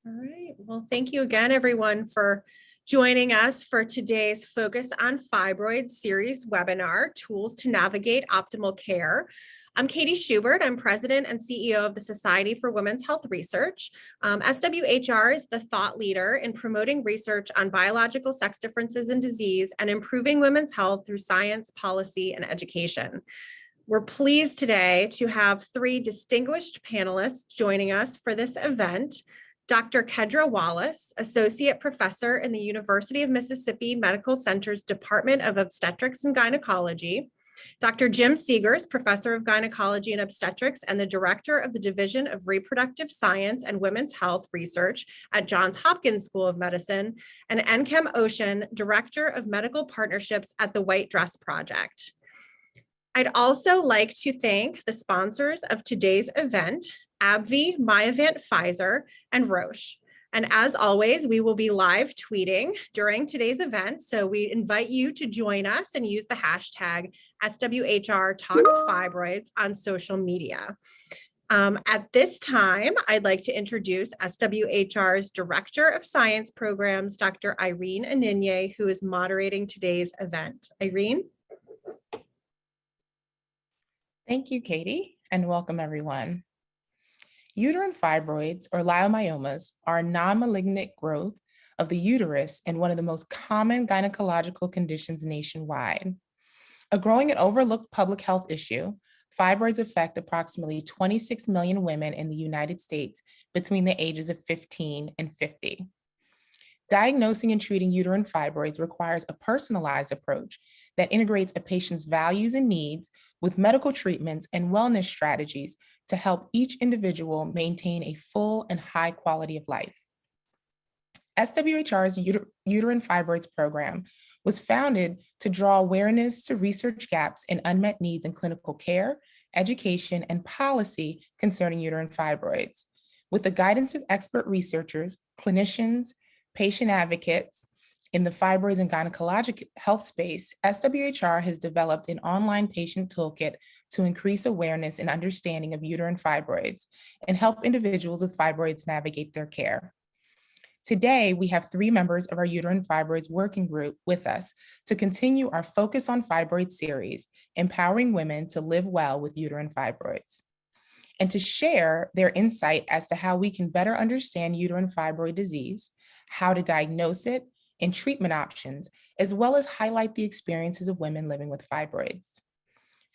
All right. Well, thank you again, everyone, for joining us for today's Focus on Fibroids series webinar, Tools to Navigate Optimal Care. I'm Katie Schubert. I'm president and CEO of the Society for Women's Health Research. SWHR is the thought leader in promoting research on biological sex differences in disease and improving women's health through science, policy, and education. We're pleased today to have three distinguished panelists joining us for this event. Dr. Kedra Wallace, Associate Professor in the University of Mississippi Medical Center's Department of Obstetrics and Gynecology. Dr. Jim Seegers, Professor of Gynecology and Obstetrics and the Director of the Division of Reproductive Science and Women's Health Research at Johns Hopkins School of Medicine, and Enchem Ocean, Director of Medical Partnerships at the White Dress Project. I'd also like to thank the sponsors of today's event, AbbVie, Myovant, Pfizer, and Roche. And as always, we will be live tweeting during today's event. So we invite you to join us and use the hashtag SWHR Talks Fibroids on social media. At this time, I'd like to introduce SWHR's Director of Science Programs, Dr. Irene Aninye, who is moderating today's event. Irene? Thank you, Katie, and welcome everyone. Uterine fibroids, or leiomyomas, are non-malignant growth of the uterus and one of the most common gynecological conditions nationwide. A growing and overlooked public health issue, fibroids affect approximately 26 million women in the United States between the ages of 15 and 50. Diagnosing and treating uterine fibroids requires a personalized approach that integrates a patient's values and needs with medical treatments and wellness strategies to help each individual maintain a full and high quality of life. SWHR's Uterine Fibroids program was founded to draw awareness to research gaps and unmet needs in clinical care, education, and policy concerning uterine fibroids. With the guidance of expert researchers, clinicians, patient advocates in the fibroids and gynecologic health space, SWHR has developed an online patient toolkit to increase awareness and understanding of uterine fibroids and help individuals with fibroids navigate their care. Today, we have three members of our uterine fibroids working group with us to continue our Focus on Fibroids series, empowering women to live well with uterine fibroids, and to share their insight as to how we can better understand uterine fibroid disease, how to diagnose it, and treatment options, as well as highlight the experiences of women living with fibroids.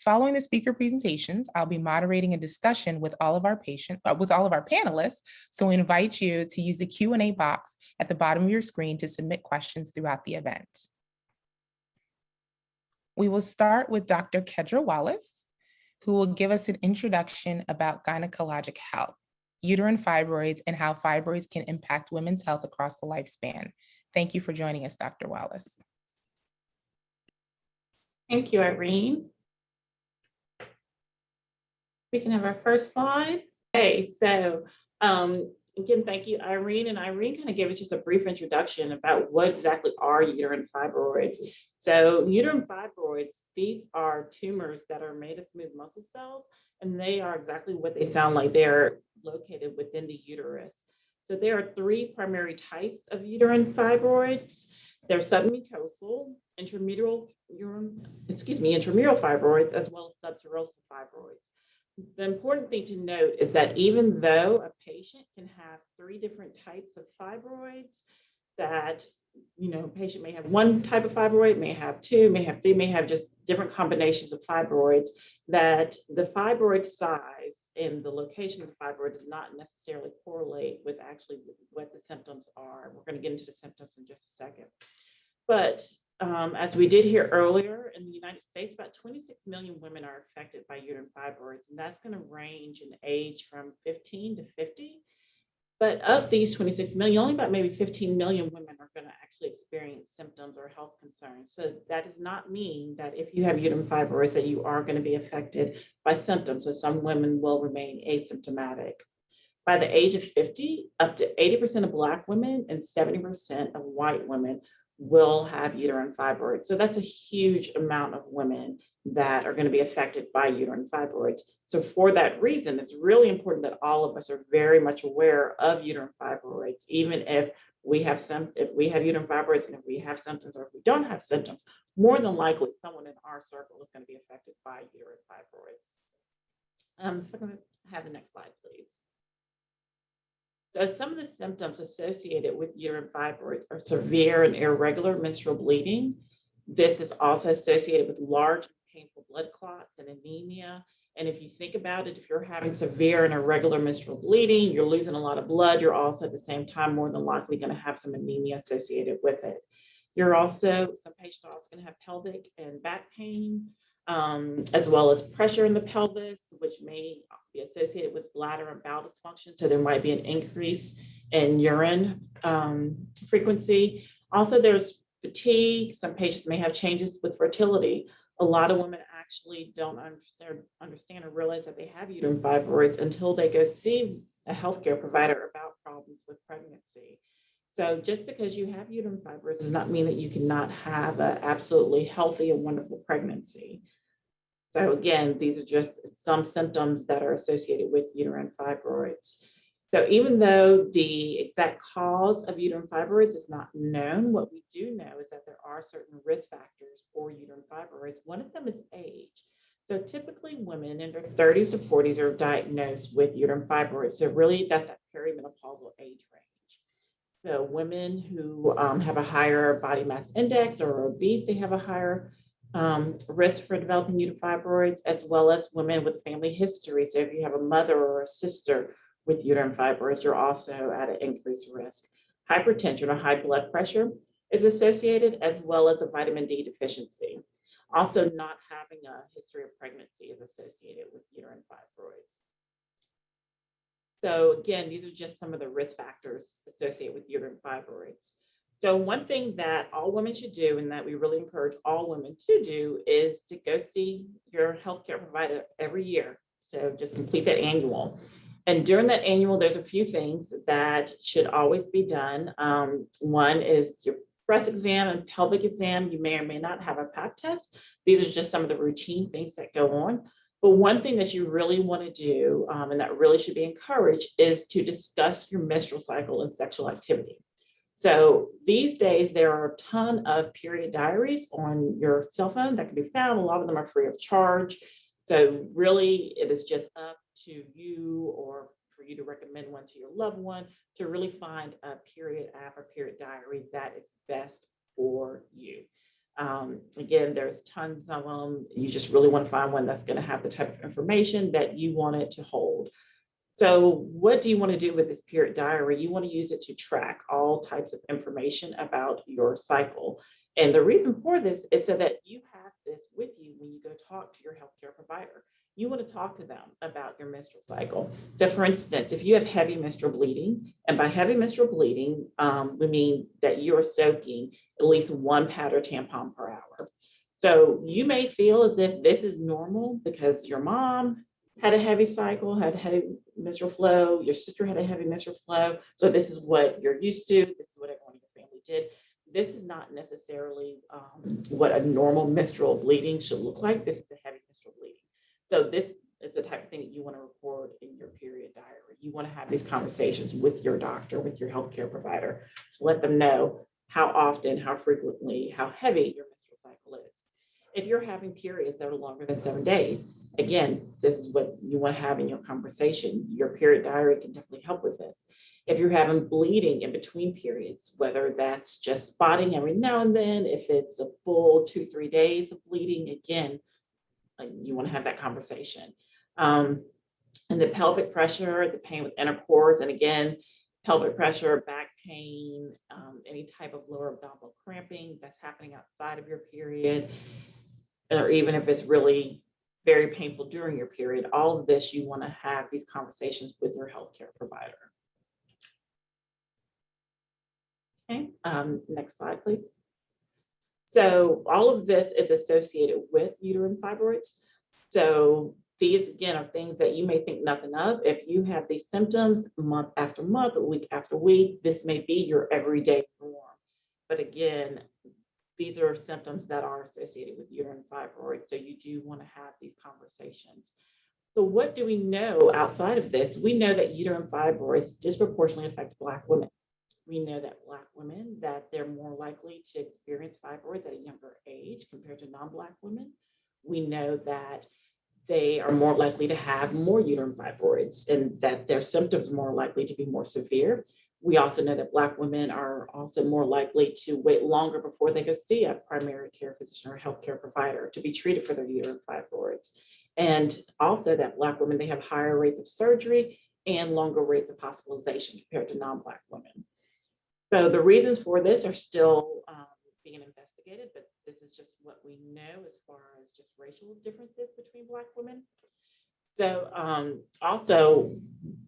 Following the speaker presentations, I'll be moderating a discussion with all of our panelists. So we invite you to use the Q&A box at the bottom of your screen to submit questions throughout the event. We will start with Dr. Kedra Wallace, who will give us an introduction about gynecologic health, uterine fibroids, and how fibroids can impact women's health across the lifespan. Thank you for joining us, Dr. Wallace. Thank you, Irene. We can have our first slide. Okay, so again, thank you, Irene. And Irene kind of gave us just a brief introduction about what exactly are uterine fibroids. So uterine fibroids, these are tumors that are made of smooth muscle cells, and they are exactly what they sound like. They're located within the uterus. So there are three primary types of uterine fibroids. They're submucosal, intramural fibroids, as well as subserosal fibroids. The important thing to note is that even though a patient can have three different types of fibroids, that a patient may have one type of fibroid, may have two, may have three, may have just different combinations of fibroids, that the fibroid size and the location of the fibroid does not necessarily correlate with actually what the symptoms are. We're going to get into the symptoms in just a second. But as we did hear earlier, in the United States, about 26 million women are affected by uterine fibroids, and that's going to range in age from 15 to 50. But of these 26 million, only about maybe 15 million women are going to actually experience symptoms or health concerns. So that does not mean that if you have uterine fibroids that you are going to be affected by symptoms. So some women will remain asymptomatic. By the age of 50, up to 80% of Black women and 70% of white women will have uterine fibroids. So that's a huge amount of women that are going to be affected by uterine fibroids. So for that reason, it's really important that all of us are very much aware of uterine fibroids, even if we have uterine fibroids and if we have symptoms or if we don't have symptoms, more than likely someone in our circle is going to be affected by uterine fibroids. If I can have the next slide, please. So some of the symptoms associated with uterine fibroids are severe and irregular menstrual bleeding. This is also associated with large painful blood clots and anemia. And if you think about it, if you're having severe and irregular menstrual bleeding, you're losing a lot of blood, you're also at the same time more than likely going to have some anemia associated with it. Some patients are also going to have pelvic and back pain, as well as pressure in the pelvis, which may be associated with bladder and bowel dysfunction. So there might be an increase in urine frequency. Also, there's fatigue. Some patients may have changes with fertility. A lot of women actually don't understand or realize that they have uterine fibroids until they go see a healthcare provider about problems with pregnancy. So just because you have uterine fibroids does not mean that you cannot have an absolutely healthy and wonderful pregnancy. So again, these are just some symptoms that are associated with uterine fibroids. So even though the exact cause of uterine fibroids is not known, what we do know is that there are certain risk factors for uterine fibroids. One of them is age. So typically women in their 30s to 40s are diagnosed with uterine fibroids. So really that's that perimenopausal age range. So women who have a higher body mass index or are obese, they have a higher risk for developing uterine fibroids, as well as women with family history. So if you have a mother or a sister with uterine fibroids, you're also at an increased risk. Hypertension or high blood pressure is associated, as well as a vitamin D deficiency. Also, not having a history of pregnancy is associated with uterine fibroids. So again, these are just some of the risk factors associated with uterine fibroids. So one thing that all women should do, and that we really encourage all women to do, is to go see your healthcare provider every year. So just complete that annual. And during that annual, there's a few things that should always be done. One is your breast exam and pelvic exam. You may or may not have a pap test. These are just some of the routine things that go on. But one thing that you really want to do, and that really should be encouraged, is to discuss your menstrual cycle and sexual activity. So these days, there are a ton of period diaries on your cell phone that can be found. A lot of them are free of charge. So really, it is just up to you, or for you to recommend one to your loved one, to really find a period app or period diary that is best for you. Again, there's tons of them. You just really want to find one that's going to have the type of information that you want it to hold. So what do you want to do with this period diary? You want to use it to track all types of information about your cycle. And the reason for this is so that you have this with you when you go talk to your healthcare provider. You want to talk to them about your menstrual cycle. So for instance, if you have heavy menstrual bleeding, and by heavy menstrual bleeding, we mean that you're soaking at least 1 pad or tampon per hour. So you may feel as if this is normal because your mom had a heavy cycle, had heavy menstrual flow, your sister had a heavy menstrual flow. So this is what you're used to. This is what everyone in your family did. This is not necessarily what a normal menstrual bleeding should look like. This is a heavy menstrual bleeding. So this is the type of thing that you want to record in your period diary. You want to have these conversations with your doctor, with your healthcare provider, to let them know how often, how frequently, how heavy your menstrual cycle is. If you're having periods that are longer than 7 days, again, this is what you want to have in your conversation. Your period diary can definitely help with this. If you're having bleeding in between periods, whether that's just spotting every now and then, if it's a full 2-3 days of bleeding, again, you want to have that conversation. And the pelvic pressure, the pain with intercourse, and again, pelvic pressure, back pain, any type of lower abdominal cramping that's happening outside of your period, or even if it's really very painful during your period, all of this, you want to have these conversations with your healthcare provider. Okay, next slide, please. So all of this is associated with uterine fibroids. So these, again, are things that you may think nothing of. If you have these symptoms month after month, week after week, this may be your everyday norm. But again, these are symptoms that are associated with uterine fibroids. So you do want to have these conversations. So what do we know outside of this? We know that uterine fibroids disproportionately affect Black women. We know that Black women, that they're more likely to experience fibroids at a younger age compared to non-Black women. We know that they are more likely to have more uterine fibroids and that their symptoms are more likely to be more severe. We also know that Black women are also more likely to wait longer before they go see a primary care physician or healthcare provider to be treated for their uterine fibroids. And also that Black women, they have higher rates of surgery and longer rates of hospitalization compared to non-Black women. So the reasons for this are still being investigated, but this is just what we know as far as just racial differences between Black women. So also,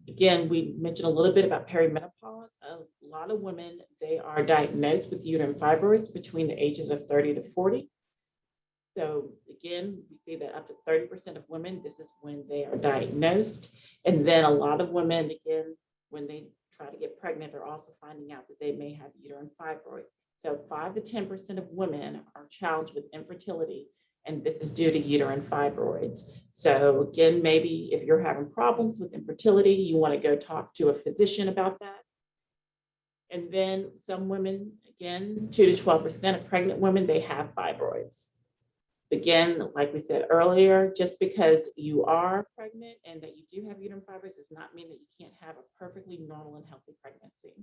again, we mentioned a little bit about perimenopause. A lot of women, they are diagnosed with uterine fibroids between the ages of 30 to 40. So again, we see that up to 30% of women, this is when they are diagnosed. And then a lot of women, again, when they try to get pregnant, they're also finding out that they may have uterine fibroids. So 5 to 10% of women are challenged with infertility, and this is due to uterine fibroids. So again, maybe if you're having problems with infertility, you want to go talk to a physician about that. And then some women, again, 2 to 12% of pregnant women, they have fibroids. Again, like we said earlier, just because you are pregnant and that you do have uterine fibroids does not mean that you can't have a perfectly normal and healthy pregnancy.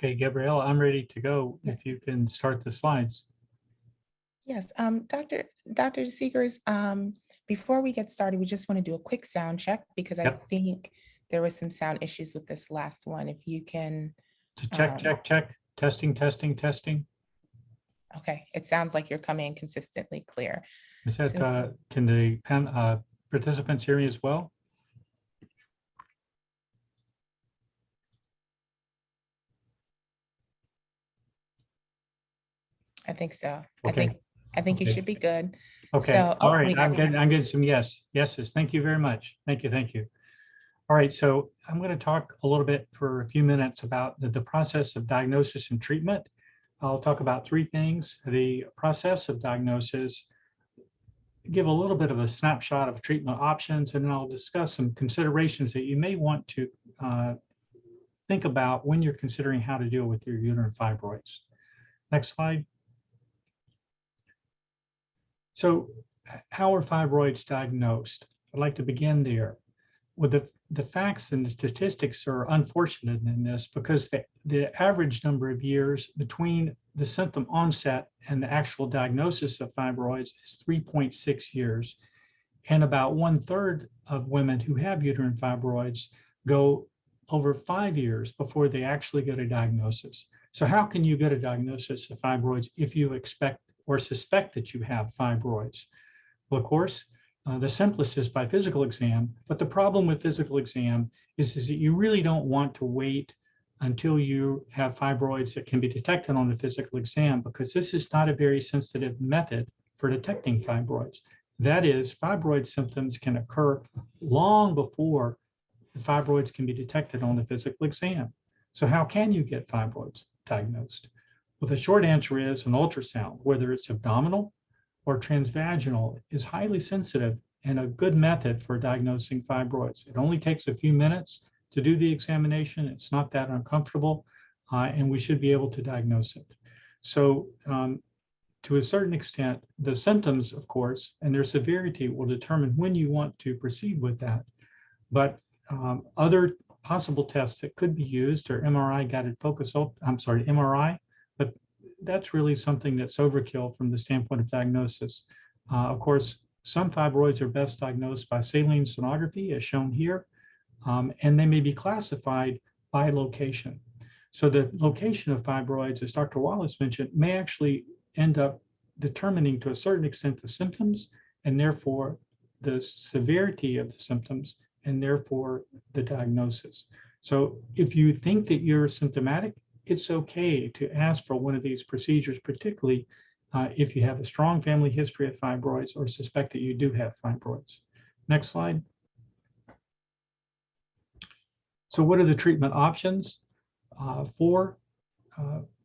Okay, Gabrielle, I'm ready to go. If you can start the slides. Yes, Dr. Seegers, before we get started, we just want to do a quick sound check because I think there was some sound issues with this last one. If you can. Check. Testing. Okay, it sounds like you're coming in consistently clear. Is that, can the participants hear me as well? I think so. Okay. I think you should be good. Okay, So, all right, I'm getting some yeses. Thank you very much. Thank you. All right, so I'm going to talk a little bit for a few minutes about the process of diagnosis and treatment. I'll talk about 3 things: the process of diagnosis, give a little bit of a snapshot of treatment options, and then I'll discuss some considerations that you may want to think about when you're considering how to deal with your uterine fibroids. Next slide. So how are fibroids diagnosed? I'd like to begin there. Well, the facts and the statistics are unfortunate in this because the average number of years between the symptom onset and the actual diagnosis of fibroids is 3.6 years. And about 1/3 of women who have uterine fibroids go over 5 years before they actually get a diagnosis. So how can you get a diagnosis of fibroids if you expect or suspect that you have fibroids? Well, of course, the simplest is by physical exam, but the problem with physical exam is that you really don't want to wait until you have fibroids that can be detected on the physical exam, because this is not a very sensitive method for detecting fibroids. That is, fibroid symptoms can occur long before the fibroids can be detected on the physical exam. So how can you get fibroids diagnosed? Well, the short answer is an ultrasound, whether it's abdominal or transvaginal, is highly sensitive and a good method for diagnosing fibroids. It only takes a few minutes to do the examination. It's not that uncomfortable, and we should be able to diagnose it. So to a certain extent, the symptoms, of course, and their severity will determine when you want to proceed with that. But other possible tests that could be used are MRI-guided focus, MRI, but that's really something that's overkill from the standpoint of diagnosis. Of course, some fibroids are best diagnosed by saline sonography, as shown here, and they may be classified by location. So the location of fibroids, as Dr. Wallace mentioned, may actually end up determining to a certain extent the symptoms, and therefore the severity of the symptoms, and therefore the diagnosis. So if you think that you're symptomatic, it's okay to ask for one of these procedures, particularly if you have a strong family history of fibroids or suspect that you do have fibroids. Next slide. So what are the treatment options for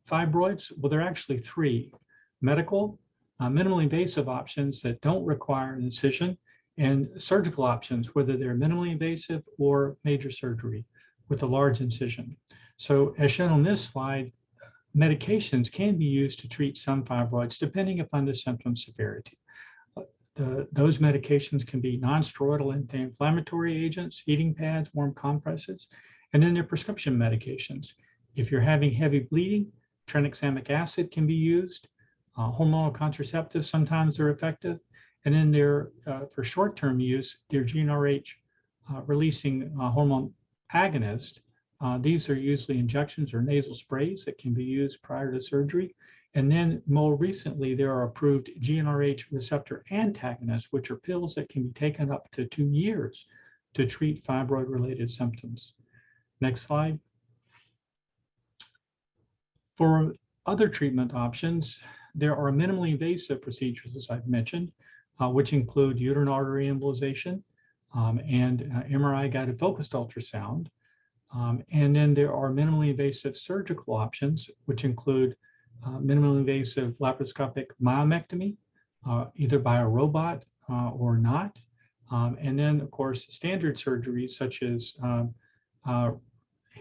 fibroids? Well, there are actually three: medical, minimally invasive options that don't require an incision, and surgical options, whether they're minimally invasive or major surgery with a large incision. So as shown on this slide, medications can be used to treat some fibroids depending upon the symptom severity. Those medications can be non-steroidal anti-inflammatory agents, heating pads, warm compresses, and then there are prescription medications. If you're having heavy bleeding, tranexamic acid can be used. Hormonal contraceptives sometimes are effective. And then there, for short-term use, they're GnRH releasing hormone agonist. These are usually injections or nasal sprays that can be used prior to surgery. And then more recently, there are approved GnRH receptor antagonists, which are pills that can be taken up to 2 years to treat fibroid-related symptoms. Next slide. For other treatment options, there are minimally invasive procedures, as I've mentioned, which include uterine artery embolization and MRI-guided focused ultrasound. And then there are minimally invasive surgical options, which include minimally invasive laparoscopic myomectomy, either by a robot or not. And then, of course, standard surgeries such as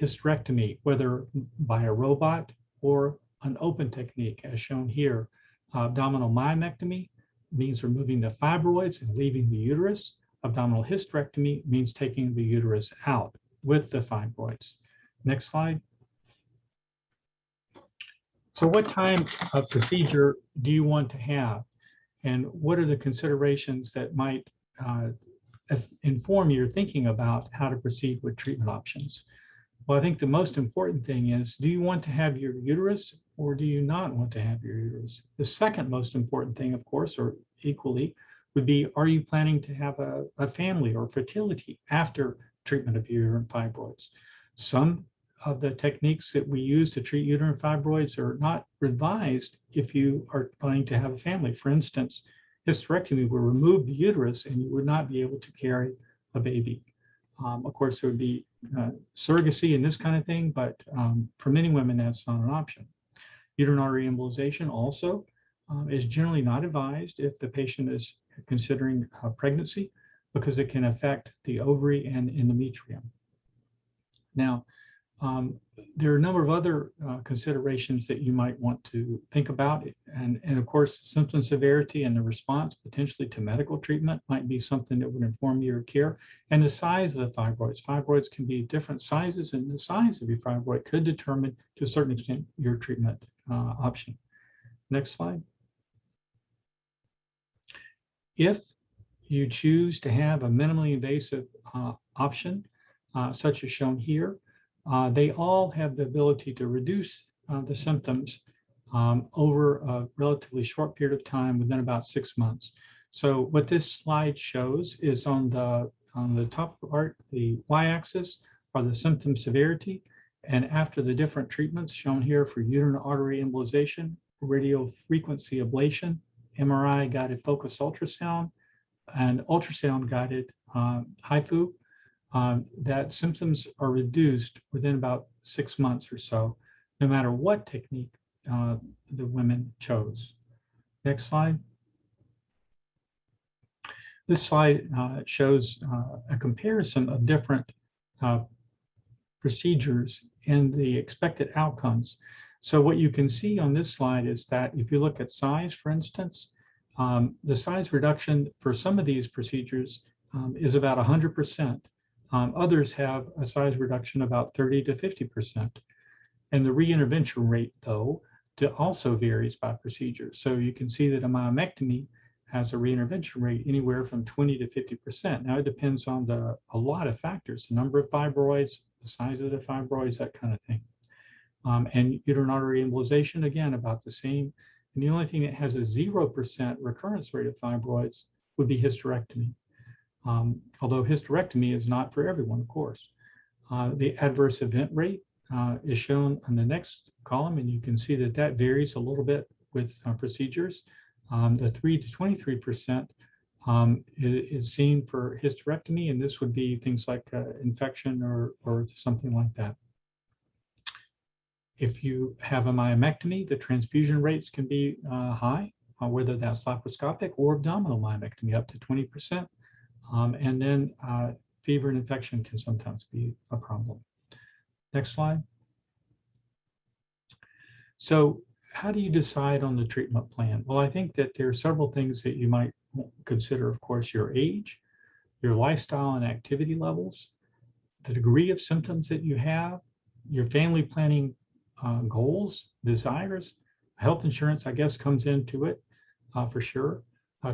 hysterectomy, whether by a robot or an open technique, as shown here. Abdominal myomectomy means removing the fibroids and leaving the uterus. Abdominal hysterectomy means taking the uterus out with the fibroids. Next slide. So what type of procedure do you want to have? And what are the considerations that might inform your thinking about how to proceed with treatment options? Well, I think the most important thing is, do you want to have your uterus or do you not want to have your uterus? The second most important thing, of course, or equally, would be, are you planning to have a family or fertility after treatment of uterine fibroids? Some of the techniques that we use to treat uterine fibroids are not advised if you are planning to have a family. For instance, hysterectomy will remove the uterus and you would not be able to carry a baby. Of course, there would be surrogacy and this kind of thing, but for many women, that's not an option. Uterine artery embolization also is generally not advised if the patient is considering pregnancy, because it can affect the ovary and endometrium. Now, there are a number of other considerations that you might want to think about. And of course, symptom severity and the response potentially to medical treatment might be something that would inform your care. And the size of the fibroids. Fibroids can be different sizes, and the size of your fibroid could determine, to a certain extent, your treatment option. Next slide. If you choose to have a minimally invasive option, such as shown here, they all have the ability to reduce the symptoms over a relatively short period of time, within about 6 months. So what this slide shows is on the top part, the y-axis, are the symptom severity. And after the different treatments shown here for uterine artery embolization, radiofrequency ablation, MRI guided focused ultrasound, and ultrasound guided HIFU, that symptoms are reduced within about 6 months or so, no matter what technique the women chose. Next slide. This slide shows a comparison of different procedures and the expected outcomes. So what you can see on this slide is that if you look at size, for instance, the size reduction for some of these procedures is about 100%. Others have a size reduction about 30 to 50%. And the reintervention rate, though, also varies by procedure. So you can see that a myomectomy has a reintervention rate anywhere from 20 to 50%. Now, it depends on a lot of factors, the number of fibroids, the size of the fibroids, that kind of thing. And uterine artery embolization, again, about the same. And the only thing that has a 0% recurrence rate of fibroids would be hysterectomy. Although hysterectomy is not for everyone, of course. The adverse event rate is shown on the next column, and you can see that that varies a little bit with procedures. The 3 to 23% is seen for hysterectomy, and this would be things like infection or something like that. If you have a myomectomy, the transfusion rates can be high, whether that's laparoscopic or abdominal myomectomy, up to 20%. And then fever and infection can sometimes be a problem. Next slide. So how do you decide on the treatment plan? Well, I think that there are several things that you might consider. Of course, your age, your lifestyle and activity levels, the degree of symptoms that you have, your family planning goals, desires, health insurance, I guess, comes into it for sure.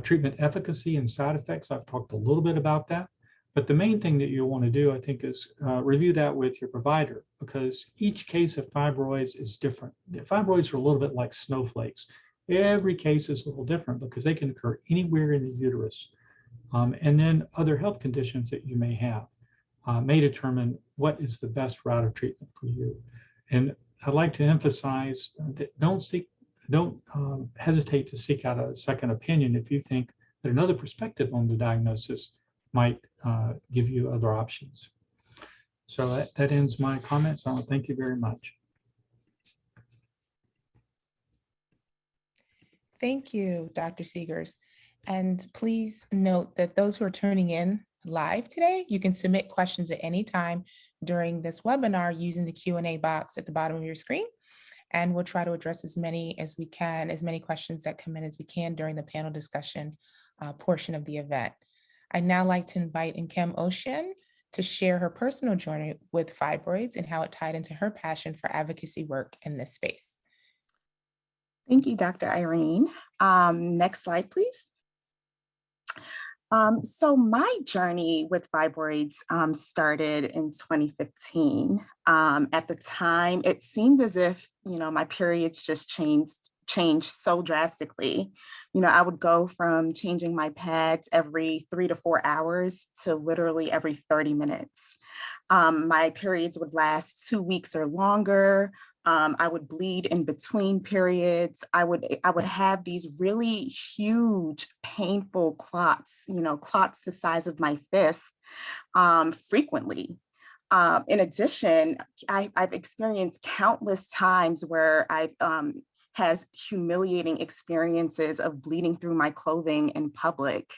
Treatment efficacy and side effects, I've talked a little bit about that. But the main thing that you'll want to do, I think, is review that with your provider, because each case of fibroids is different. The fibroids are a little bit like snowflakes. Every case is a little different because they can occur anywhere in the uterus. And then other health conditions that you may have may determine what is the best route of treatment for you. And I'd like to emphasize that don't hesitate to seek out a second opinion if you think that another perspective on the diagnosis might give you other options. So that ends my comments. I want to thank you very much. Thank you, Dr. Seegers. And please note that those who are tuning in live today, you can submit questions at any time during this webinar using the Q&A box at the bottom of your screen. And we'll try to address as many as we can, as many questions that come in as we can during the panel discussion portion of the event. I'd now like to invite Nkem Ocean to share her personal journey with fibroids and how it tied into her passion for advocacy work in this space. Thank you, Dr. Irene. Next slide, please. So my journey with fibroids started in 2015. At the time, it seemed as if, my periods just changed so drastically. I would go from changing my pads every 3 to 4 hours to literally every 30 minutes. My periods would last 2 weeks or longer. I would bleed in between periods. I would have these really huge, painful clots, clots the size of my fist, frequently. In addition, I've experienced countless times where I've has humiliating experiences of bleeding through my clothing in public,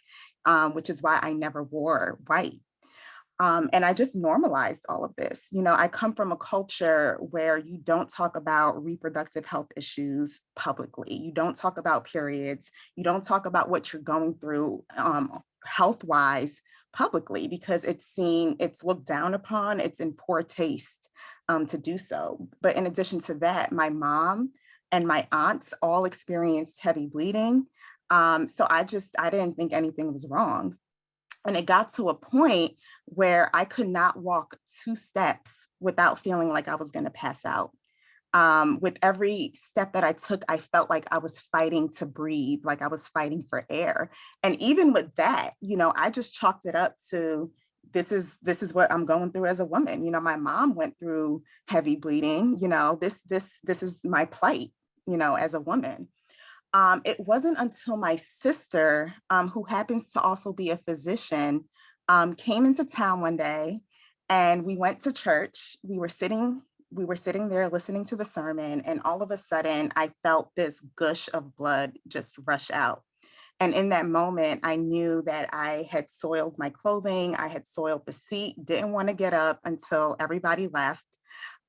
which is why I never wore white. And I just normalized all of this. I come from a culture where you don't talk about reproductive health issues publicly. You don't talk about periods. You don't talk about what you're going through health-wise publicly, because it's looked down upon, it's in poor taste to do so. But in addition to that, my mom and my aunts all experienced heavy bleeding. So I didn't think anything was wrong. And it got to a point where I could not walk 2 steps without feeling like I was going to pass out. With every step that I took, I felt like I was fighting to breathe, like I was fighting for air. And even with that, I just chalked it up to this is what I'm going through as a woman. My mom went through heavy bleeding. This is my plight, as a woman. It wasn't until my sister, who happens to also be a physician, came into town one day, and we went to church. We were sitting there listening to the sermon, and all of a sudden I felt this gush of blood just rush out. And in that moment, I knew that I had soiled my clothing. I had soiled the seat, didn't want to get up until everybody left.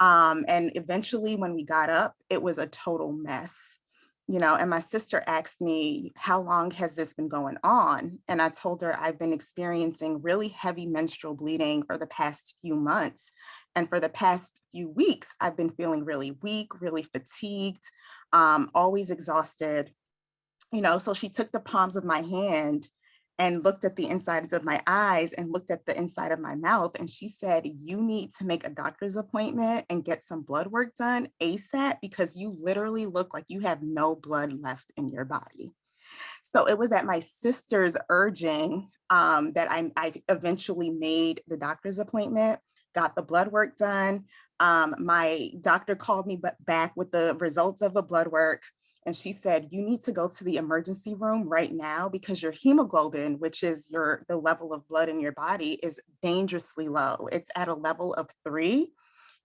And eventually when we got up, it was a total mess. And my sister asked me, how long has this been going on? And I told her I've been experiencing really heavy menstrual bleeding for the past few months. And for the past few weeks, I've been feeling really weak, really fatigued, always exhausted. So she took the palms of my hand and looked at the insides of my eyes and looked at the inside of my mouth. And she said, you need to make a doctor's appointment and get some blood work done ASAP, because you literally look like you have no blood left in your body. So it was at my sister's urging that I eventually made the doctor's appointment. got the blood work done. My doctor called me back with the results of the blood work. And she said, you need to go to the emergency room right now because your hemoglobin, which is the level of blood in your body, is dangerously low. It's at a level of 3.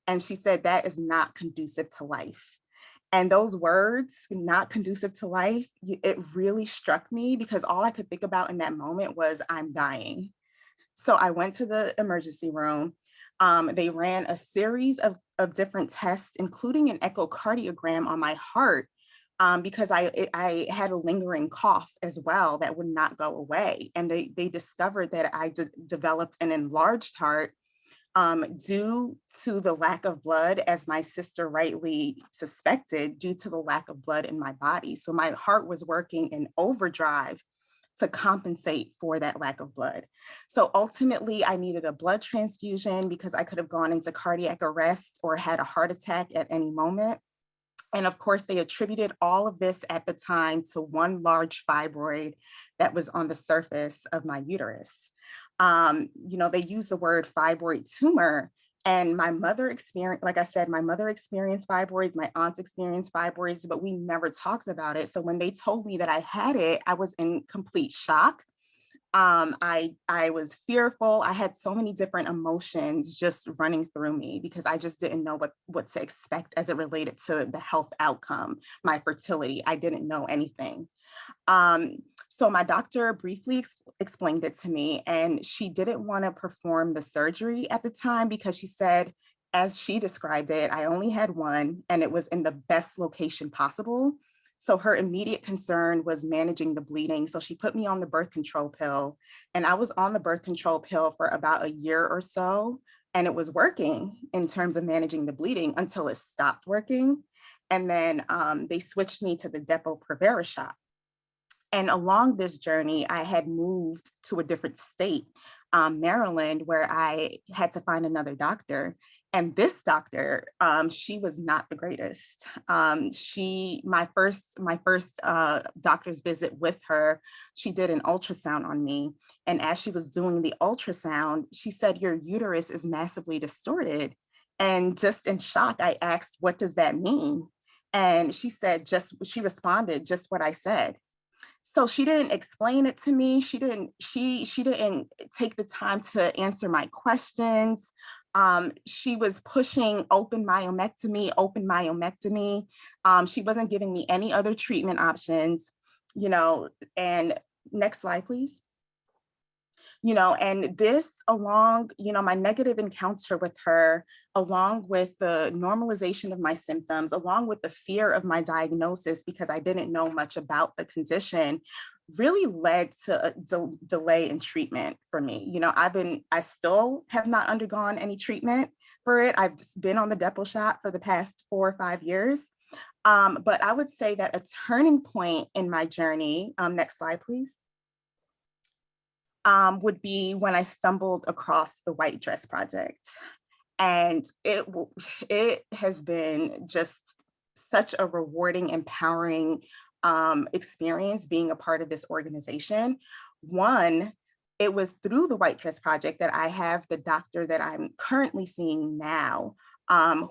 And she said, that is not conducive to life. And those words, not conducive to life, it really struck me because all I could think about in that moment was, I'm dying. So I went to the emergency room. They ran a series of different tests, including an echocardiogram on my heart, because I had a lingering cough as well that would not go away. And they discovered that I developed an enlarged heart due to the lack of blood, as my sister rightly suspected, due to the lack of blood in my body. So my heart was working in overdrive to compensate for that lack of blood. So ultimately, I needed a blood transfusion because I could have gone into cardiac arrest or had a heart attack at any moment. And of course, they attributed all of this at the time to one large fibroid that was on the surface of my uterus. They use the word fibroid tumor, and my mother experienced, like I said, my mother experienced fibroids, my aunts experienced fibroids, but we never talked about it. So when they told me that I had it, I was in complete shock. I was fearful. I had so many different emotions just running through me because I just didn't know what to expect as it related to the health outcome, my fertility. I didn't know anything. So my doctor briefly explained it to me, and she didn't want to perform the surgery at the time because she said, as she described it, I only had one and it was in the best location possible. So her immediate concern was managing the bleeding. So she put me on the birth control pill, and I was on the birth control pill for about a year or so, and it was working in terms of managing the bleeding until it stopped working. And then they switched me to the Depo-Provera shot. And along this journey, I had moved to a different state, Maryland, where I had to find another doctor. And this doctor, she was not the greatest. My first doctor's visit with her, she did an ultrasound on me. And as she was doing the ultrasound, she said, your uterus is massively distorted. And just in shock, I asked, what does that mean? And she responded, just what I said. So she didn't explain it to me. She didn't take the time to answer my questions. She was pushing open myomectomy. She wasn't giving me any other treatment options, and next slide, please. And this along, my negative encounter with her, along with the normalization of my symptoms, along with the fear of my diagnosis, because I didn't know much about the condition, really led to a delay in treatment for me. I still have not undergone any treatment for it. I've been on the Depo shot for the past 4 or 5 years. But I would say that a turning point in my journey, next slide, please, would be when I stumbled across the White Dress Project. And it has been just such a rewarding, empowering experience being a part of this organization. One, it was through the White Dress Project that I have the doctor that I'm currently seeing now,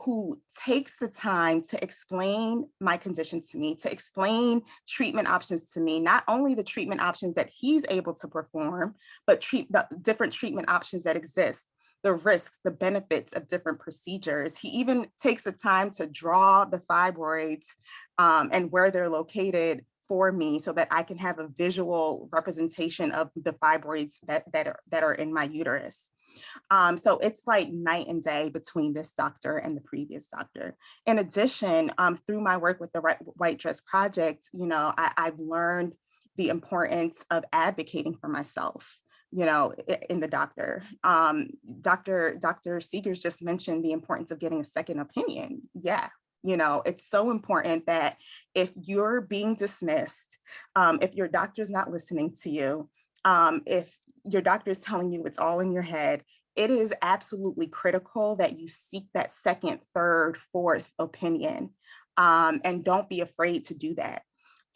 who takes the time to explain my condition to me, to explain treatment options to me, not only the treatment options that he's able to perform, but the different treatment options that exist, the risks, the benefits of different procedures. He even takes the time to draw the fibroids and where they're located for me so that I can have a visual representation of the fibroids that are in my uterus. So it's like night and day between this doctor and the previous doctor. In addition, through my work with the White Dress Project, I've learned the importance of advocating for myself, in the doctor. Dr. Seegers just mentioned the importance of getting a second opinion. Yeah. It's so important that if you're being dismissed, if your doctor's not listening to you, if your doctor is telling you it's all in your head, it is absolutely critical that you seek that second, third, fourth opinion, and don't be afraid to do that.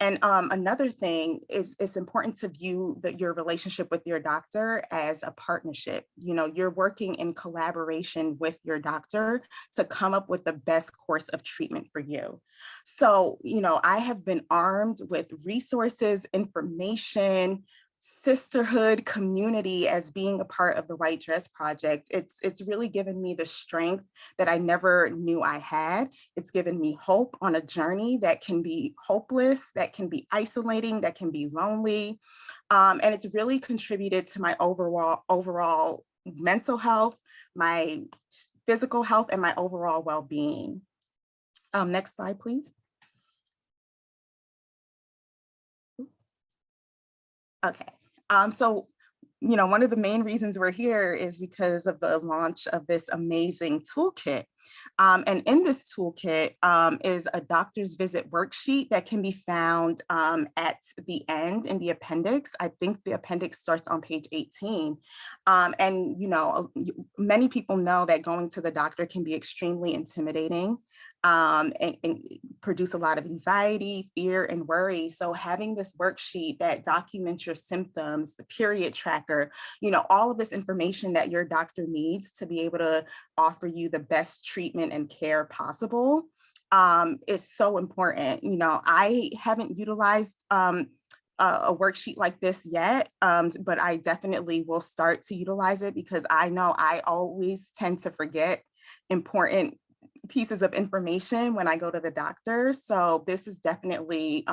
And another thing is it's important to view your relationship with your doctor as a partnership. You know, you're working in collaboration with your doctor to come up with the best course of treatment for you. So, you know, I have been armed with resources, information, sisterhood, community as being a part of the White Dress Project. It's really given me the strength that I never knew I had. It's given me hope on a journey that can be hopeless, that can be isolating, that can be lonely. And it's really contributed to my overall mental health, my physical health, and my overall well-being. Next slide, please. Okay, so, you know, one of the main reasons we're here is because of the launch of this amazing toolkit. And in this toolkit is a doctor's visit worksheet that can be found at the end in the appendix. I think the appendix starts on page 18. And, you know, many people know that going to the doctor can be extremely intimidating and produce a lot of anxiety, fear, and worry. So having this worksheet that documents your symptoms, the period tracker, you know, all of this information that your doctor needs to be able to offer you the best treatment and care possible is so important. You know, I haven't utilized a worksheet like this yet, but I definitely will start to utilize it because I know I always tend to forget important pieces of information when I go to the doctor. So this is definitely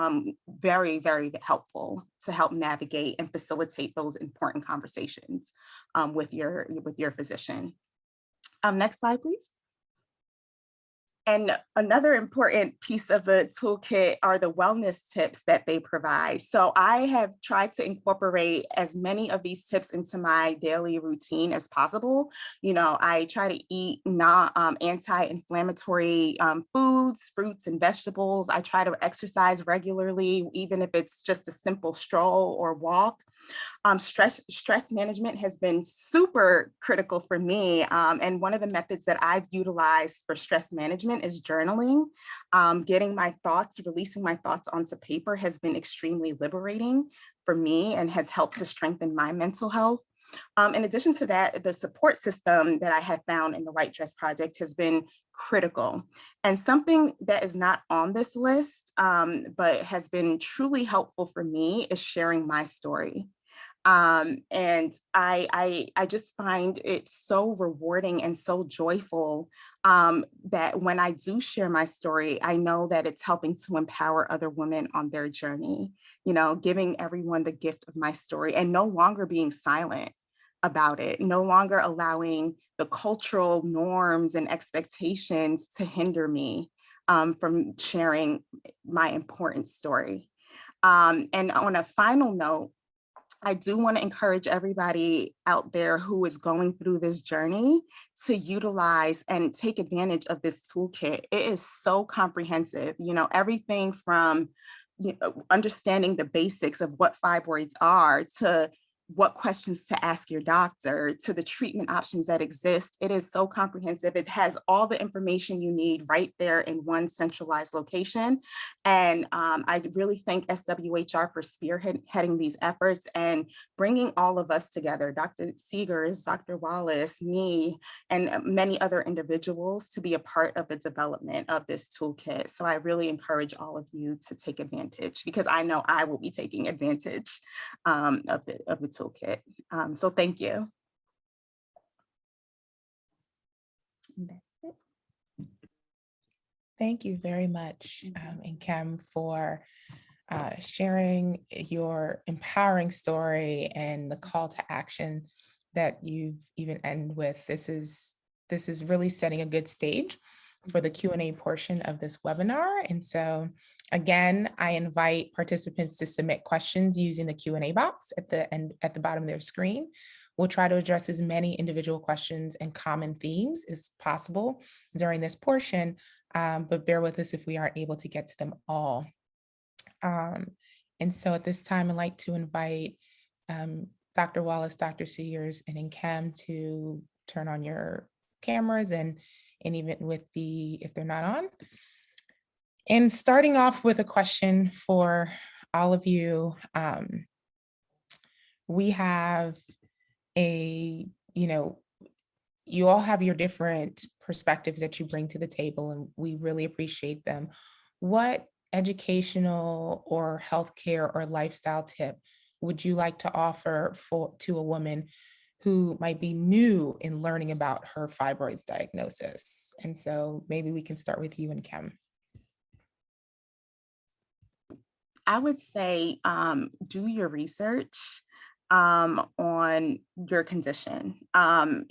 very, very helpful to help navigate and facilitate those important conversations with your physician. Next slide, please. And another important piece of the toolkit are the wellness tips that they provide. So I have tried to incorporate as many of these tips into my daily routine as possible. You know, I try to eat anti-inflammatory foods, fruits and vegetables. I try to exercise regularly, even if it's just a simple stroll or walk. Stress management has been super critical for me. And one of the methods that I've utilized for stress management is journaling. Getting my thoughts, releasing my thoughts onto paper has been extremely liberating for me and has helped to strengthen my mental health. In addition to that, the support system that I have found in the White Dress Project has been critical. And something that is not on this list, but has been truly helpful for me is sharing my story. And I just find it so rewarding and so joyful that when I do share my story, I know that it's helping to empower other women on their journey, you know, giving everyone the gift of my story and no longer being silent about it, no longer allowing the cultural norms and expectations to hinder me from sharing my important story. And on a final note, I do want to encourage everybody out there who is going through this journey to utilize and take advantage of this toolkit. It is so comprehensive, you know, everything from understanding the basics of what fibroids are to what questions to ask your doctor, to the treatment options that exist. It is so comprehensive. It has all the information you need right there in one centralized location. And I really thank SWHR for spearheading these efforts and bringing all of us together, Dr. Seegers, Dr. Wallace, me, and many other individuals to be a part of the development of this toolkit. So I really encourage all of you to take advantage because I know I will be taking advantage of the toolkit. So thank you. Thank you very much, Nkem, for sharing your empowering story and the call to action that you even end with. This is really setting a good stage for the Q&A portion of this webinar. And so again, I invite participants to submit questions using the Q&A box at the end, at the bottom of their screen. We'll try to address as many individual questions and common themes as possible during this portion, but bear with us if we aren't able to get to them all. And so at this time, I'd like to invite Dr. Wallace, Dr. Seegers, and Nkem to turn on your cameras and even with if they're not on. And starting off with a question for all of you, we have you all have your different perspectives that you bring to the table, and we really appreciate them. What educational or healthcare or lifestyle tip would you like to offer to a woman who might be new in learning about her fibroids diagnosis? And so maybe we can start with you and Kim. I would say do your research on your condition. I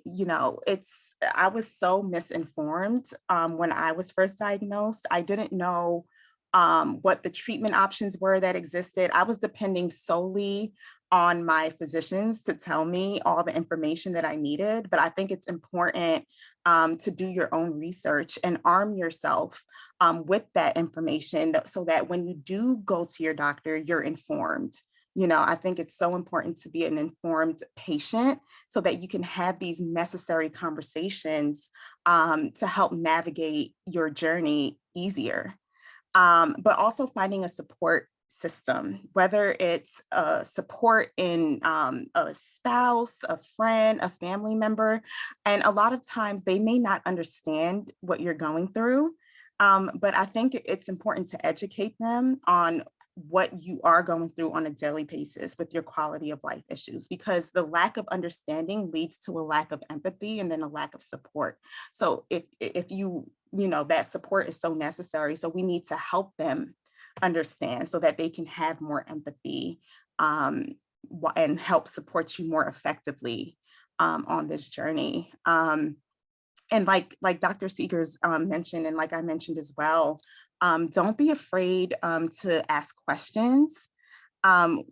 was so misinformed when I was first diagnosed. I didn't know what the treatment options were that existed. I was depending solely on my physicians to tell me all the information that I needed. But I think it's important to do your own research and arm yourself with that information so that when you do go to your doctor, you're informed. I think it's so important to be an informed patient so that you can have these necessary conversations to help navigate your journey easier. But also finding a support system, whether it's support in a spouse, a friend, a family member. And a lot of times they may not understand what you're going through, but I think it's important to educate them on what you are going through on a daily basis with your quality of life issues, because the lack of understanding leads to a lack of empathy and then a lack of support. So if that support is so necessary, so we need to help them understand so that they can have more empathy and help support you more effectively on this journey. And like Dr. Seegers mentioned, and like I mentioned as well, don't be afraid to ask questions when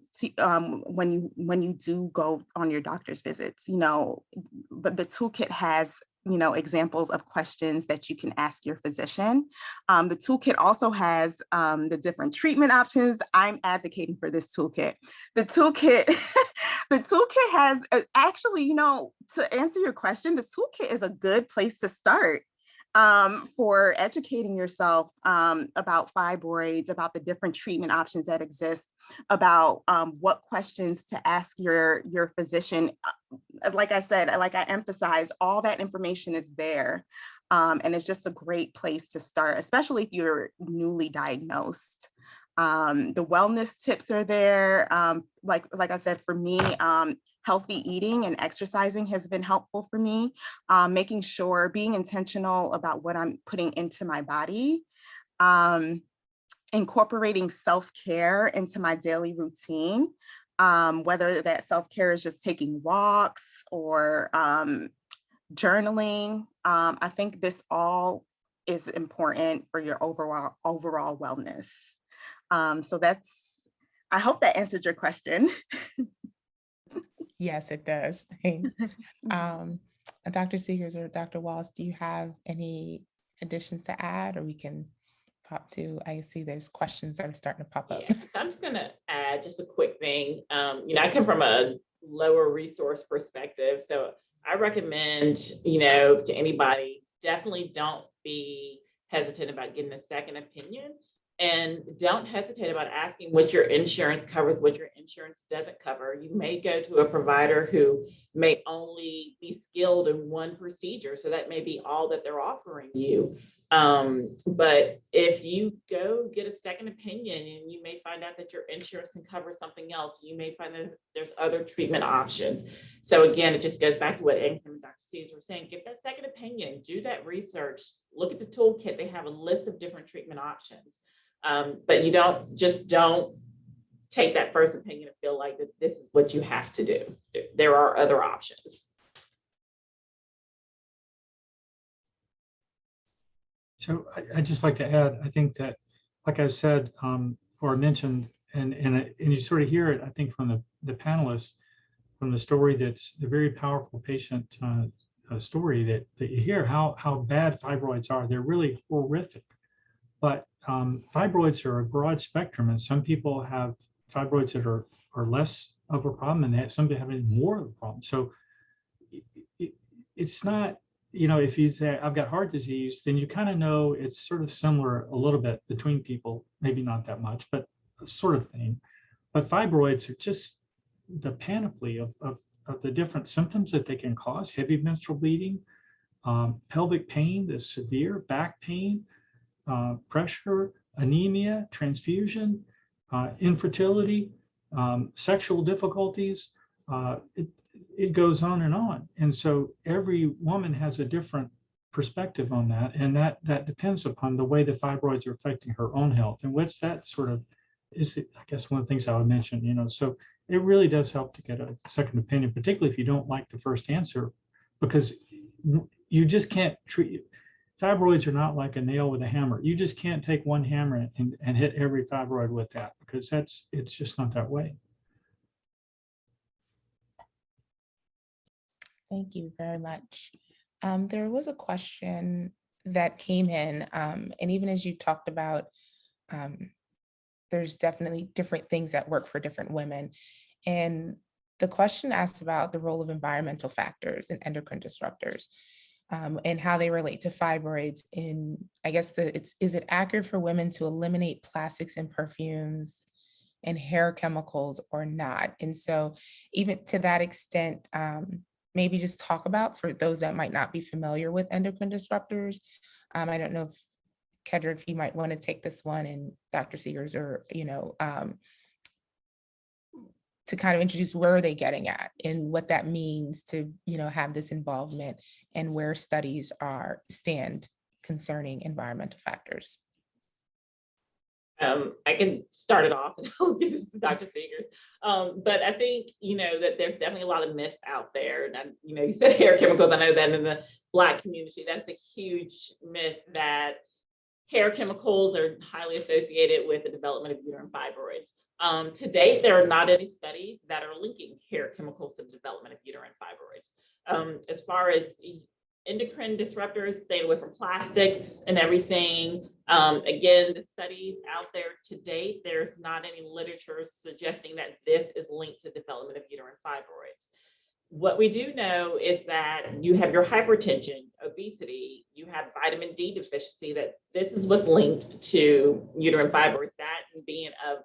you do go on your doctor's visits. But the Toolkit has examples of questions that you can ask your physician. The Toolkit also has the different treatment options. I'm advocating for this Toolkit. The Toolkit has actually, to answer your question, the Toolkit is a good place to start for educating yourself about fibroids, about the different treatment options that exist, about what questions to ask your physician. Like I said, like I emphasize, all that information is there. And it's just a great place to start, especially if you're newly diagnosed. The wellness tips are there. Like I said, for me, healthy eating and exercising has been helpful for me. Making sure, being intentional about what I'm putting into my body. Incorporating self-care into my daily routine, whether that self-care is just taking walks or journaling. I think this all is important for your overall wellness. So I hope that answered your question. Yes, it does. Thanks. Dr. Seegers or Dr. Wallace, do you have any additions to add, or we can pop to, I see there's questions that are starting to pop up. Yeah, so I'm just going to add just a quick thing. I come from a lower resource perspective, so I recommend, to anybody, definitely don't be hesitant about getting a second opinion, and don't hesitate about asking what your insurance covers, what your insurance doesn't cover. You may go to a provider who may only be skilled in one procedure, so that may be all that they're offering you. But if you go get a second opinion, and you may find out that your insurance can cover something else, you may find that there's other treatment options. So again, it just goes back to what Anne and Dr. Seegers were saying: get that second opinion, do that research, look at the Toolkit. They have a list of different treatment options. But you don't take that first opinion and feel like that this is what you have to do. There are other options. So I'd just like to add, I think that, like I said, or mentioned, and you sort of hear it, I think, from the panelists, from the story that's the very powerful patient story that you hear, how bad fibroids are. They're really horrific. But fibroids are a broad spectrum, and some people have fibroids that are less of a problem, and some people have more of a problem. So it's not if you say I've got heart disease, then you kind of know it's sort of similar a little bit between people, maybe not that much, but a sort of thing. But fibroids are just the panoply of the different symptoms that they can cause: heavy menstrual bleeding, pelvic pain that's severe, back pain, pressure, anemia, transfusion, infertility, sexual difficulties. It goes on and on. And so every woman has a different perspective on that. And that depends upon the way the fibroids are affecting her own health. And what's that sort of is, I guess, one of the things I would mention, so it really does help to get a second opinion, particularly if you don't like the first answer, because you just can't treat. Fibroids are not like a nail with a hammer. You just can't take one hammer and hit every fibroid with that, because it's just not that way. Thank you very much. There was a question that came in, and even as you talked about, there's definitely different things that work for different women. And the question asked about the role of environmental factors and endocrine disruptors, and how they relate to fibroids. In, I guess, is it accurate for women to eliminate plastics and perfumes and hair chemicals or not? And so even to that extent, maybe just talk about, for those that might not be familiar with endocrine disruptors. I don't know if Kedra, if you might want to take this one, and Dr. Seegers, or, to kind of introduce where are they getting at and what that means to, have this involvement, and where studies stand concerning environmental factors. I can start it off and I'll give this to Dr. Seegers. But I think, that there's definitely a lot of myths out there. And, you said hair chemicals. I know that in the Black community, that's a huge myth, that hair chemicals are highly associated with the development of uterine fibroids. To date, there are not any studies that are linking hair chemicals to the development of uterine fibroids. As far as endocrine disruptors, staying away from plastics and everything. Again, the studies out there to date, there's not any literature suggesting that this is linked to development of uterine fibroids. What we do know is that you have your hypertension, obesity, you have vitamin D deficiency, that this is what's linked to uterine fibroids, that and being of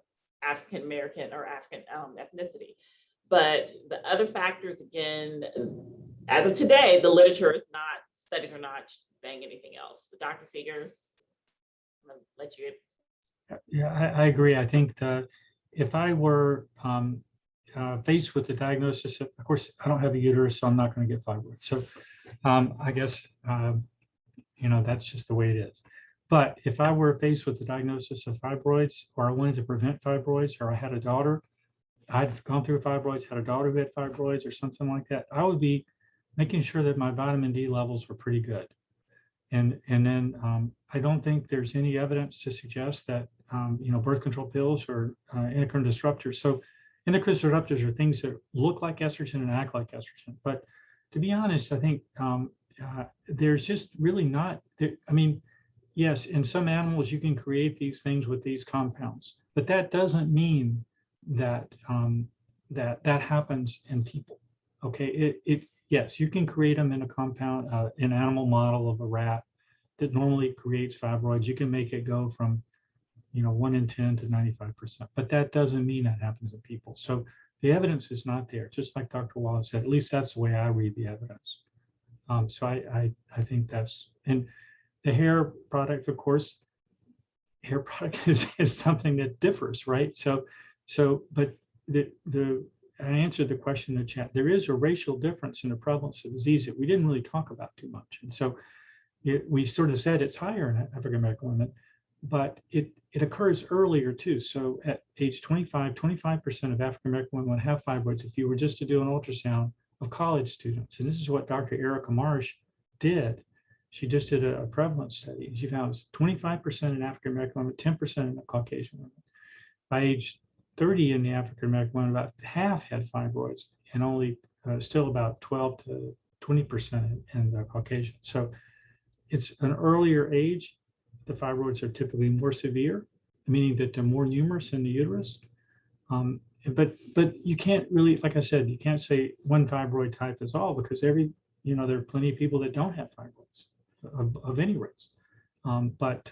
African American or African ethnicity. But the other factors, again, as of today, the literature is not, studies are not saying anything else. So Dr. Seegers, I'm gonna let you. Yeah, I agree. I think if I were faced with the diagnosis, of course, I don't have a uterus, so I'm not going to get fibroids. So I guess, that's just the way it is. But if I were faced with the diagnosis of fibroids, or I wanted to prevent fibroids, or I had a daughter, I'd gone through fibroids, had a daughter who had fibroids or something like that, I would be making sure that my vitamin D levels were pretty good. And then I don't think there's any evidence to suggest that, birth control pills or endocrine disruptors. So endocrine disruptors are things that look like estrogen and act like estrogen. But to be honest, I think there's just really not, yes, in some animals you can create these things with these compounds, but that doesn't mean that that happens in people. Okay, yes, you can create them in a compound, an animal model of a rat that normally creates fibroids. You can make it go from 1 in 10 to 95%, but that doesn't mean that happens in people. So the evidence is not there, just like Dr. Wallace said. At least that's the way I read the evidence. So I think that's, and the hair product, of course, hair product is something that differs, right? But I answered the question in the chat. There is a racial difference in the prevalence of disease that we didn't really talk about too much. And so we sort of said it's higher in African American women, but it occurs earlier too. So at age 25, 25% of African American women have fibroids if you were just to do an ultrasound of college students. And this is what Dr. Erica Marsh did. She just did a prevalence study. She found it was 25% in African American women, 10% in the Caucasian women. By age 30 in the African American women, about half had fibroids, and only still about 12 to 20% in the Caucasian. So it's an earlier age. The fibroids are typically more severe, meaning that they're more numerous in the uterus. But you can't really, like I said, you can't say one fibroid type is all, because every there are plenty of people that don't have fibroids of any race. But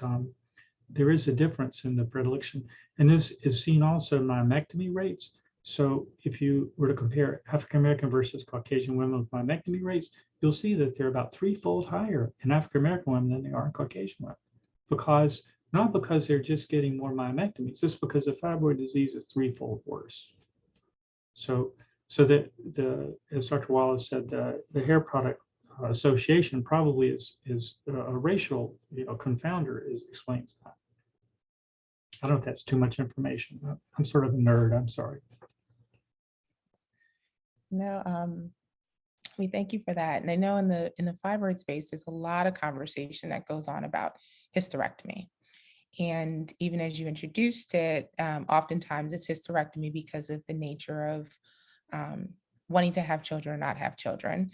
there is a difference in the predilection. And this is seen also in myomectomy rates. So if you were to compare African-American versus Caucasian women with myomectomy rates, you'll see that they're about 3-fold higher in African-American women than they are in Caucasian women. Not because they're just getting more myomectomies, just because the fibroid disease is 3-fold worse. So that as Dr. Wallace said, the hair product association probably is a racial confounder explains that. I don't know if that's too much information. I'm sort of a nerd. I'm sorry. No, we thank you for that. And I know in the fibroid space, there's a lot of conversation that goes on about hysterectomy. And even as you introduced it, oftentimes it's hysterectomy because of the nature of wanting to have children or not have children.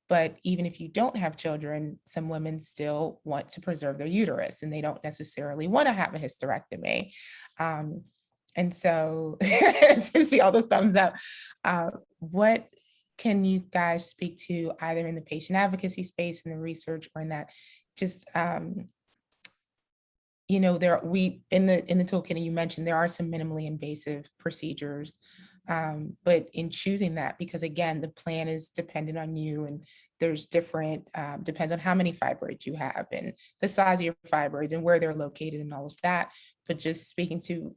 But even if you don't have children, some women still want to preserve their uterus and they don't necessarily want to have a hysterectomy. And so, to see all the thumbs up, what can you guys speak to either in the patient advocacy space, in the research, or in that just, in the toolkit, and you mentioned there are some minimally invasive procedures, but in choosing that, because again, the plan is dependent on you, and there's different, depends on how many fibroids you have and the size of your fibroids and where they're located and all of that. But just speaking to,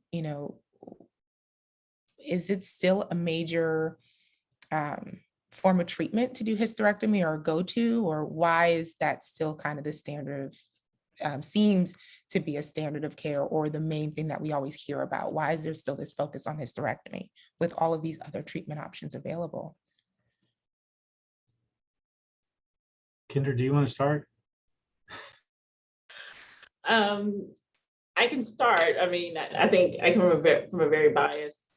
is it still a major form of treatment to do hysterectomy or go-to, or why is that still kind of the standard of, seems to be a standard of care, or the main thing that we always hear about? Why is there still this focus on hysterectomy with all of these other treatment options available? Kendra, do you want to start? I can start. I mean, I think I come from a very biased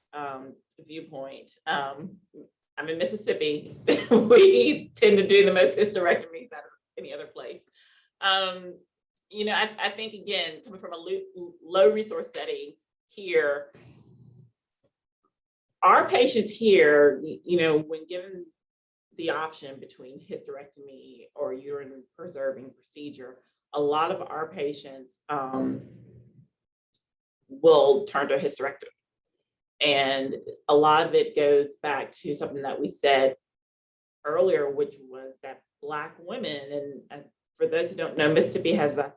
viewpoint. I'm in Mississippi. We tend to do the most hysterectomies out of any other place. I think, again, coming from a low resource setting here, our patients here, when given the option between hysterectomy or uterine preserving procedure, a lot of our patients will turn to hysterectomy. And a lot of it goes back to something that we said earlier, which was that Black women, and for those who don't know, Mississippi has the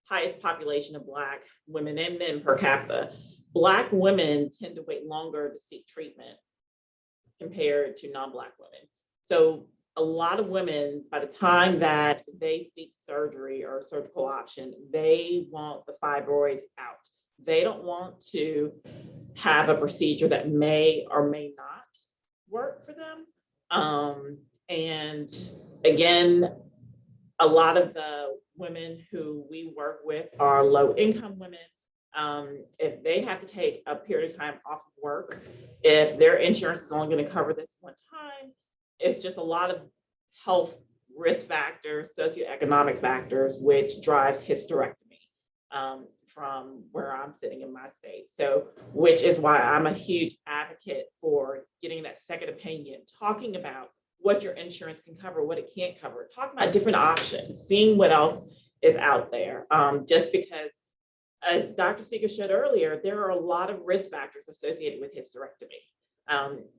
highest population of Black women and men per capita. Black women tend to wait longer to seek treatment compared to non-Black women. So a lot of women, by the time that they seek surgery or surgical option, they want the fibroids out. They don't want to have a procedure that may or may not work for them. And again, a lot of the women who we work with are low income women. If they have to take a period of time off of work, if their insurance is only going to cover this one time, it's just a lot of health risk factors, socioeconomic factors, which drives hysterectomy from where I'm sitting in my state. So, which is why I'm a huge advocate for getting that second opinion, talking about what your insurance can cover, what it can't cover, talking about different options, seeing what else is out there. Just because, as Dr. Seeger showed earlier, there are a lot of risk factors associated with hysterectomy.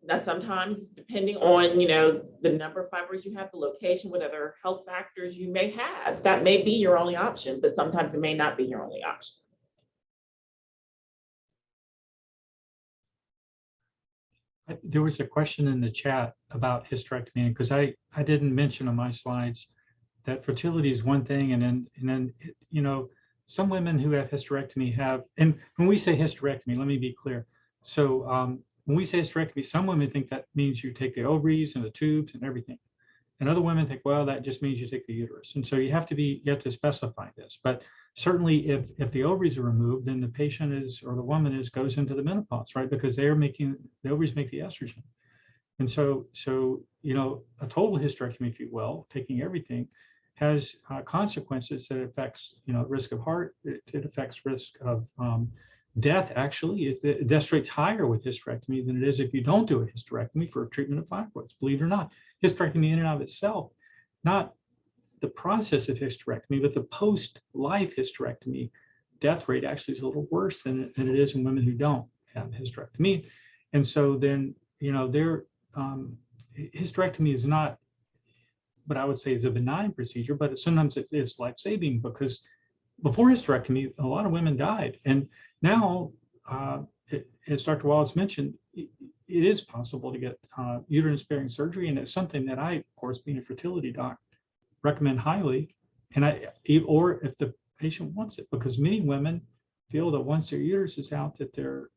Now, sometimes depending on, the number of fibroids you have, the location, what other health factors you may have, that may be your only option, but sometimes it may not be your only option. There was a question in the chat about hysterectomy, because I didn't mention on my slides that fertility is one thing, and then some women who have hysterectomy have, and when we say hysterectomy, let me be clear. So when we say hysterectomy, some women think that means you take the ovaries and the tubes and everything. And other women think, well, that just means you take the uterus. And so you have to specify this. But certainly if the ovaries are removed, then the patient or the woman goes into the menopause, right? Because the ovaries make the estrogen. And so a total hysterectomy, if you will, taking everything, has consequences that affects, risk of heart, it affects risk of death. Actually, the death rate's higher with hysterectomy than it is if you don't do a hysterectomy for treatment of fibroids, believe it or not. Hysterectomy in and of itself not the process of hysterectomy, but the post-life hysterectomy death rate actually is a little worse than it is in women who don't have hysterectomy. And so then, hysterectomy is not what I would say is a benign procedure, but sometimes it is life-saving, because before hysterectomy, a lot of women died. And now, as Dr. Wallace mentioned, it is possible to get uterine-sparing surgery. And it's something that I, of course, being a fertility doc, recommend highly. And or if the patient wants it, because many women feel that once their uterus is out, that they're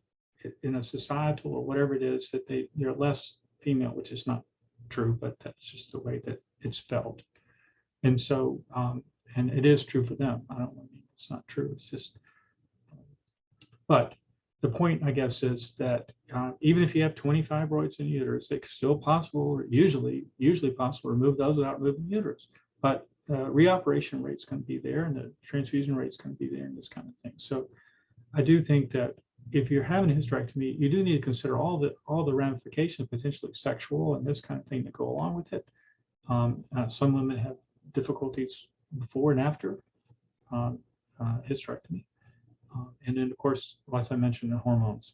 in a societal or whatever it is, that they're less female, which is not true, but that's just the way that it's felt. And so, and it is true for them. I don't mean it's not true. It's just, but the point, I guess, is that even if you have 20 fibroids in the uterus, it's still possible, or usually possible, to remove those without removing the uterus. But the reoperation rate's going to be there, and the transfusion rate's going to be there, and this kind of thing. So I do think that if you're having a hysterectomy, you do need to consider all the ramifications, potentially sexual and this kind of thing that go along with it. Some women have difficulties before and after hysterectomy. And then, of course, as I mentioned, the hormones.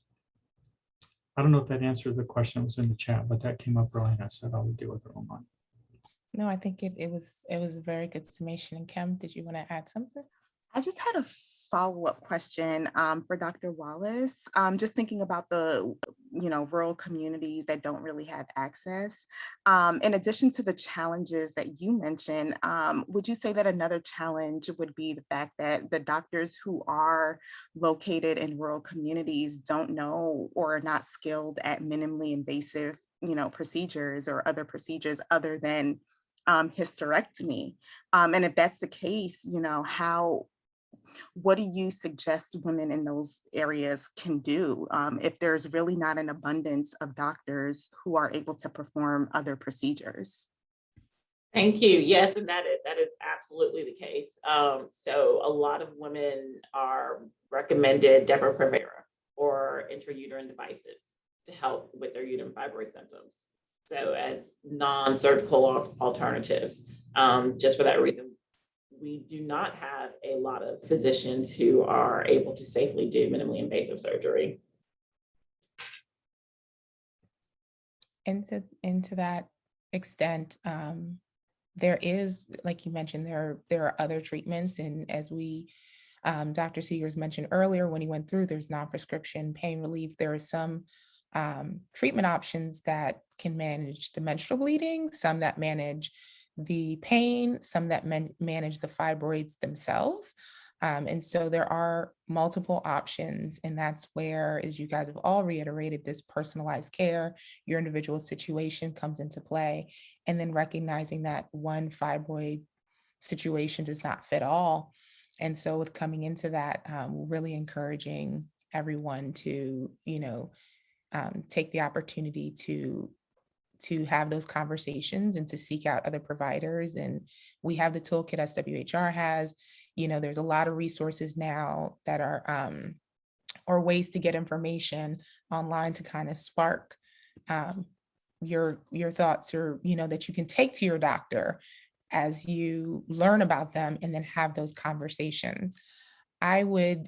I don't know if that answers the question that was in the chat, but that came up earlier, and I said I would deal with it online. No, I think it was a very good summation. And Kim, did you want to add something? I just had a follow-up question for Dr. Wallace. Just thinking about the, rural communities that don't really have access. In addition to the challenges that you mentioned, would you say that another challenge would be the fact that the doctors who are located in rural communities don't know or are not skilled at minimally invasive, procedures or other procedures other than hysterectomy? And if that's the case, what do you suggest women in those areas can do if there's really not an abundance of doctors who are able to perform other procedures? Thank you. Yes, and that is absolutely the case. So a lot of women are recommended Depo-Provera or intrauterine devices to help with their uterine fibroid symptoms. So as non-surgical alternatives, just for that reason, we do not have a lot of physicians who are able to safely do minimally invasive surgery. And to that extent, there is, like you mentioned, there are other treatments. And as Dr. Seegers mentioned earlier, when he went through, there's non-prescription pain relief. There are some treatment options that can manage the menstrual bleeding, some that manage the pain, some that manage the fibroids themselves. And so there are multiple options. And that's where, as you guys have all reiterated, this personalized care, your individual situation comes into play. And then recognizing that one fibroid situation does not fit all. And so with coming into that, really encouraging everyone to, take the opportunity to have those conversations and to seek out other providers. And we have the toolkit SWHR has, there's a lot of resources now that are, or ways to get information online to kind of spark your thoughts, or, that you can take to your doctor as you learn about them and then have those conversations. I would,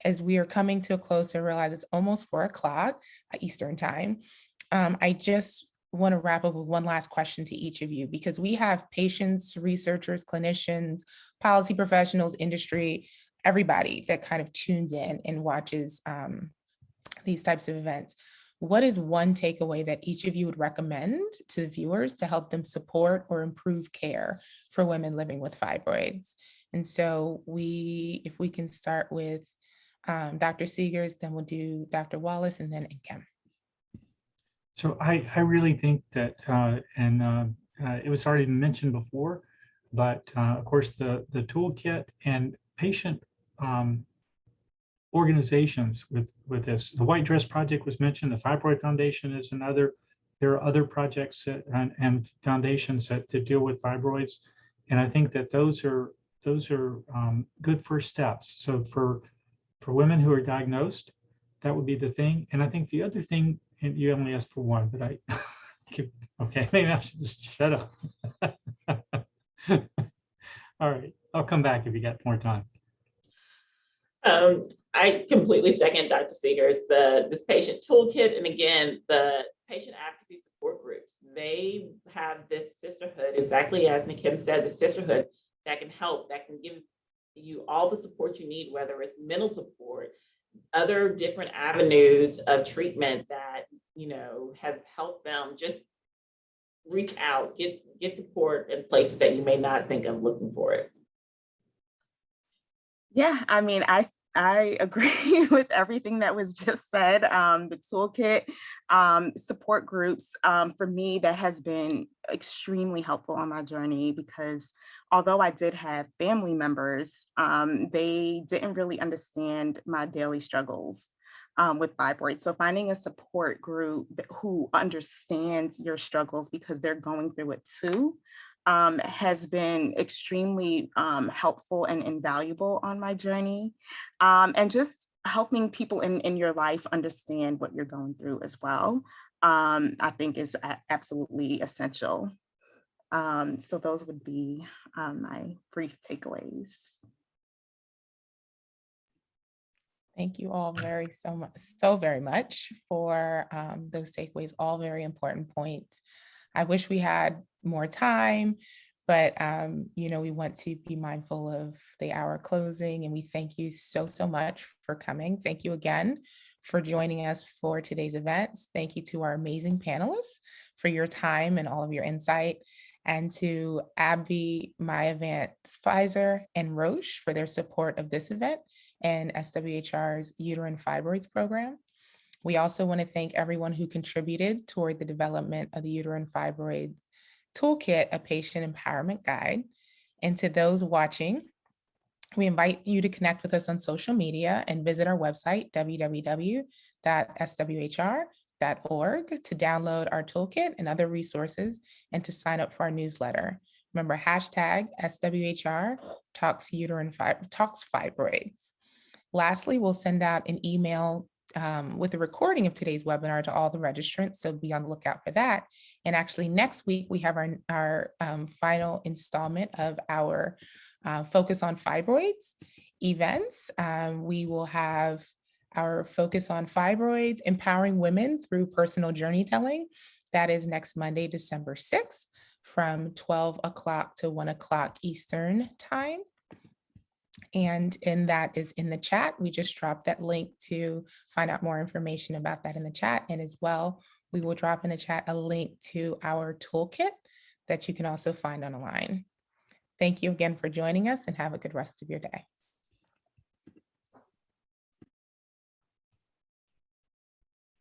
as we are coming to a close, I realize it's almost 4:00 Eastern time. I just want to wrap up with one last question to each of you, because we have patients, researchers, clinicians, policy professionals, industry, everybody that kind of tunes in and watches these types of events. What is one takeaway that each of you would recommend to the viewers to help them support or improve care for women living with fibroids? And so if we can start with Dr. Seegers, then we'll do Dr. Wallace, and then Kim. So I really think that, it was already mentioned before, but of course the toolkit and patient organizations with this. The White Dress Project was mentioned. The Fibroid Foundation is another. There are other projects and foundations that deal with fibroids, and I think that those are good first steps. So for women who are diagnosed, that would be the thing. And I think the other thing, and you only asked for one, but okay, maybe I should just shut up. All right, I'll come back if you got more time. I completely second Dr. Seeger's this patient toolkit. And again, the patient advocacy support groups, they have this sisterhood, exactly as Nakim said, the sisterhood that can help, that can give you all the support you need, whether it's mental support, other different avenues of treatment that, you know, have helped them just reach out, get support in places that you may not think of looking for it. Yeah, I mean, I agree with everything that was just said. The toolkit, support groups, for me, that has been extremely helpful on my journey, because although I did have family members, they didn't really understand my daily struggles with fibroids. So finding a support group who understands your struggles because they're going through it too, has been extremely helpful and invaluable on my journey. And just helping people in your life understand what you're going through as well, I think is absolutely essential. So those would be my brief takeaways. Thank you all so very much for those takeaways, all very important points. I wish we had more time, but you know, we want to be mindful of the hour closing, and we thank you so much for coming. Thank you again for joining us for today's events. Thank you to our amazing panelists for your time and all of your insight, and to AbbVie, Myovant, Pfizer, and Roche for their support of this event and SWHR's Uterine Fibroids program. We also want to thank everyone who contributed toward the development of the Uterine Fibroids Toolkit, a patient empowerment guide. And to those watching, we invite you to connect with us on social media and visit our website, www.swhr.org, to download our toolkit and other resources and to sign up for our newsletter. Remember, hashtag SWHR talks fibroids. Lastly, we'll send out an email with a recording of today's webinar to all the registrants, so be on the lookout for that. And actually next week, we have our final installment of our Focus on Fibroids events. We will have our Focus on Fibroids, Empowering Women Through Personal Journey Telling. That is next Monday, December 6th, from 12 o'clock to 1 o'clock Eastern time. And that is in the chat. We just dropped that link to find out more information about that in the chat. And as well, we will drop in the chat a link to our toolkit that you can also find online. Thank you again for joining us, and have a good rest of your day.